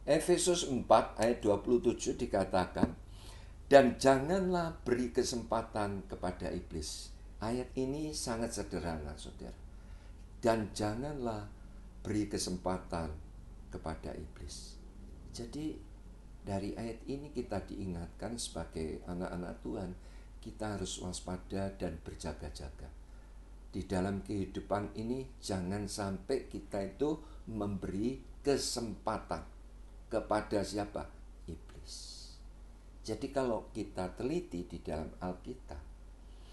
Efesus 4 ayat 27 dikatakan, dan janganlah beri kesempatan kepada iblis. Ayat ini sangat sederhana, saudara. Dan janganlah beri kesempatan kepada iblis. Jadi dari ayat ini kita diingatkan sebagai anak-anak Tuhan, kita harus waspada dan berjaga-jaga. Di dalam kehidupan ini jangan sampai kita itu memberi kesempatan kepada siapa? Iblis. Jadi kalau kita teliti di dalam Alkitab,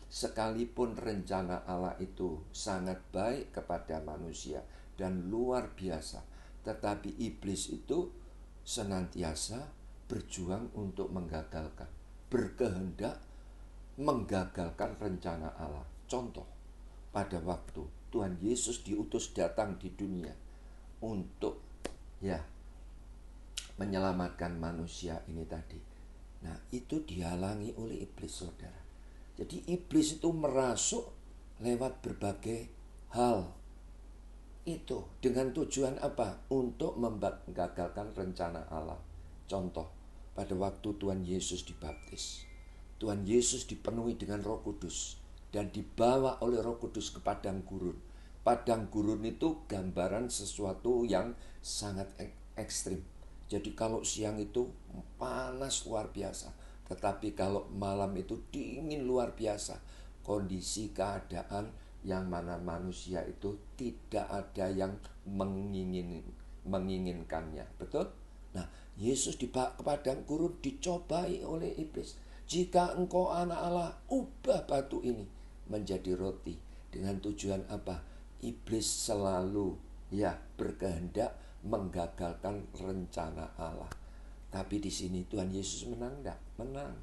sekalipun rencana Allah itu sangat baik kepada manusia dan luar biasa, tetapi iblis itu senantiasa berjuang untuk menggagalkan, berkehendak menggagalkan rencana Allah. Contoh, pada waktu Tuhan Yesus diutus datang di dunia untuk menyelamatkan manusia ini tadi. Nah, itu dihalangi oleh iblis, saudara. Jadi iblis itu merasuk lewat berbagai hal. Itu dengan tujuan apa? Untuk menggagalkan rencana Allah. Contoh, pada waktu Tuhan Yesus dibaptis, Tuhan Yesus dipenuhi dengan Roh Kudus dan dibawa oleh Roh Kudus ke padang gurun. Padang gurun itu gambaran sesuatu yang sangat ekstrim. Jadi kalau siang itu panas luar biasa, tetapi kalau malam itu dingin luar biasa. Kondisi keadaan yang mana manusia itu tidak ada yang menginginkannya. Betul? Nah, Yesus di padang gurun dicobai oleh iblis. Jika engkau anak Allah, ubah batu ini menjadi roti. Dengan tujuan apa? Iblis selalu berkehendak menggagalkan rencana Allah. Tapi di sini Tuhan Yesus menang enggak? Menang.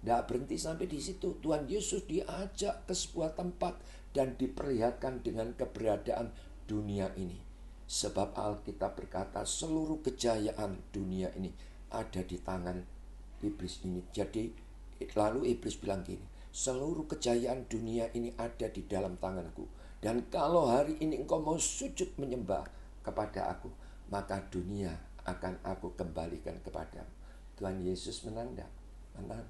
Tidak berhenti sampai di situ. Tuhan Yesus diajak ke sebuah tempat dan diperlihatkan dengan keberadaan dunia ini. Sebab Alkitab berkata seluruh kejayaan dunia ini ada di tangan iblis ini. Jadi lalu iblis bilang gini, seluruh kejayaan dunia ini ada di dalam tanganku. Dan kalau hari ini engkau mau sujud menyembah kepada aku, maka dunia akan aku kembalikan kepadamu. Tuhan Yesus menang enggak? Menang.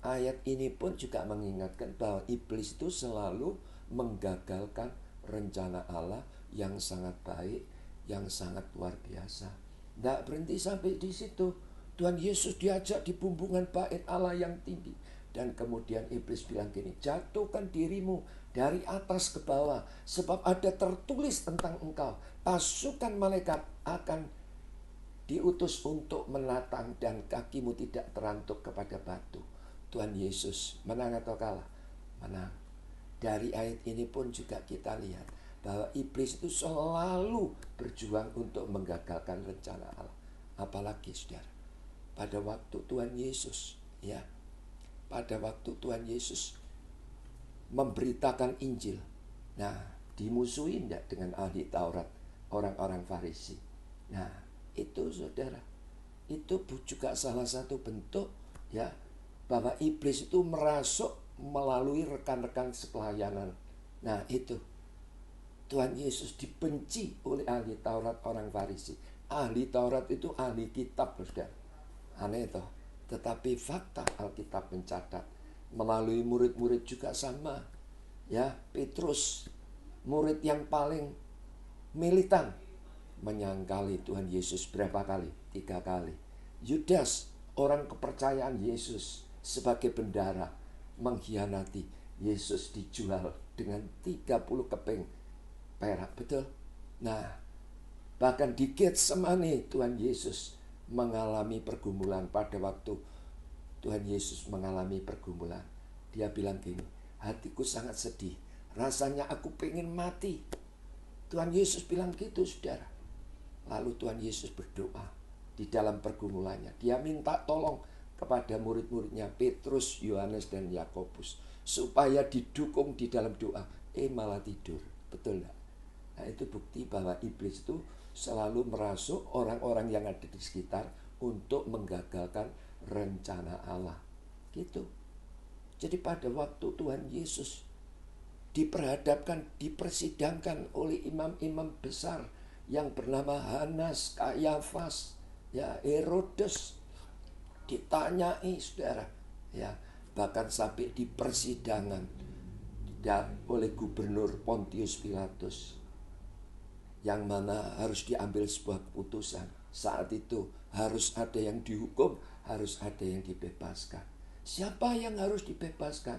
Ayat ini pun juga mengingatkan bahwa iblis itu selalu menggagalkan rencana Allah yang sangat baik, yang sangat luar biasa. Tidak berhenti sampai di situ. Tuhan Yesus diajak di bumbungan bait Allah yang tinggi. Dan kemudian iblis bilang gini, jatuhkan dirimu dari atas ke bawah, sebab ada tertulis tentang engkau, pasukan malaikat akan diutus untuk menatang dan kakimu tidak terantuk kepada batu. Tuhan Yesus menang atau kalah? Menang. Dari ayat ini pun juga kita lihat bahwa iblis itu selalu berjuang untuk menggagalkan rencana Allah. Apalagi saudara, pada waktu Tuhan Yesus pada waktu Tuhan Yesus memberitakan Injil, nah dimusuhi enggak dengan ahli Taurat, orang-orang Farisi. Nah itu saudara, itu juga salah satu bentuk bahwa iblis itu merasuk melalui rekan-rekan sepelayanan. Nah itu Tuhan Yesus dibenci oleh ahli Taurat, orang Farisi. Ahli Taurat itu ahli kitab, saudara. Aneh toh. Tetapi fakta Alkitab mencatat melalui murid-murid juga sama. Petrus, murid yang paling militan, menyangkali Tuhan Yesus berapa kali? 3 kali. Yudas, orang kepercayaan Yesus sebagai bendara, mengkhianati. Yesus dijual dengan 30 keping perak. Betul? Nah, bahkan di Getsemani Tuhan Yesus mengalami pergumulan. Pada waktu Tuhan Yesus mengalami pergumulan, dia bilang gini, hatiku sangat sedih, rasanya aku pengen mati. Tuhan Yesus bilang gitu, saudara. Lalu Tuhan Yesus berdoa di dalam pergumulannya. Dia minta tolong kepada murid-muridnya Petrus, Yohanes, dan Yakobus supaya didukung di dalam doa. Malah tidur. Betul enggak? Nah itu bukti bahwa iblis itu selalu merasuk orang-orang yang ada di sekitar untuk menggagalkan rencana Allah. Gitu. Jadi pada waktu Tuhan Yesus diperhadapkan, dipersidangkan oleh imam-imam besar yang bernama Hanas, Kayafas, Ya, Herodes ditanyai, saudara. Ya, bahkan sampai di persidangan oleh gubernur Pontius Pilatus, yang mana harus diambil sebuah keputusan. Saat itu harus ada yang dihukum, harus ada yang dibebaskan. Siapa yang harus dibebaskan?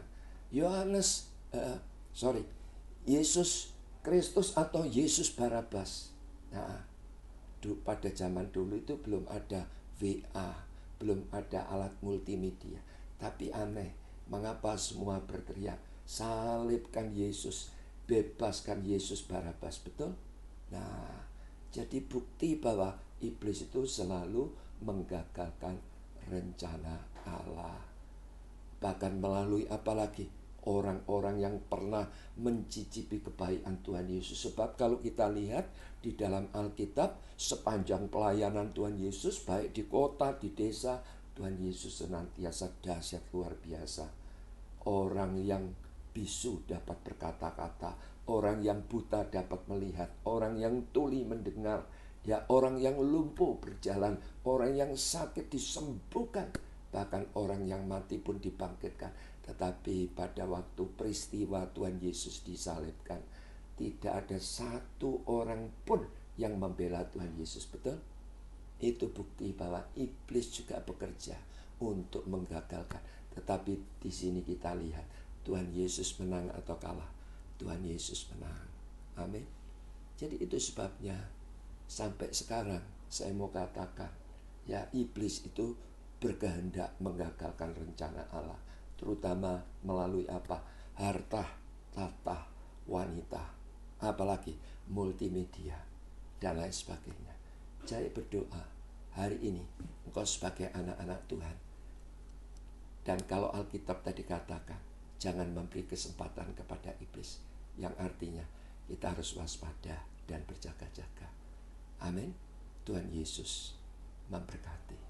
Yesus Kristus atau Yesus Barabas. Nah, pada zaman dulu itu belum ada WA, belum ada alat multimedia. Tapi aneh, mengapa semua berteriak, salibkan Yesus, bebaskan Yesus Barabas, betul? Nah, jadi bukti bahwa iblis itu selalu menggagalkan rencana Allah. Bahkan melalui apalagi orang-orang yang pernah mencicipi kebaikan Tuhan Yesus. Sebab kalau kita lihat di dalam Alkitab, sepanjang pelayanan Tuhan Yesus, baik di kota, di desa, Tuhan Yesus senantiasa dahsyat luar biasa. Orang yang bisu dapat berkata-kata, orang yang buta dapat melihat, orang yang tuli mendengar, ya, orang yang lumpuh berjalan, orang yang sakit disembuhkan, bahkan orang yang mati pun dibangkitkan. Tetapi pada waktu peristiwa Tuhan Yesus disalibkan, tidak ada satu orang pun yang membela Tuhan Yesus, betul? Itu bukti bahwa iblis juga bekerja untuk menggagalkan. Tetapi di sini kita lihat Tuhan Yesus menang atau kalah. Tuhan Yesus menang. Amin. Jadi itu sebabnya sampai sekarang saya mau katakan, ya, iblis itu berkehendak menggagalkan rencana Allah, terutama melalui apa? Harta, tahta, wanita, apalagi multimedia dan lain sebagainya. Jadi berdoa hari ini engkau sebagai anak-anak Tuhan. Dan kalau Alkitab tadi katakan, jangan memberi kesempatan kepada iblis, yang artinya kita harus waspada dan berjaga-jaga. Amin. Tuhan Yesus memberkati.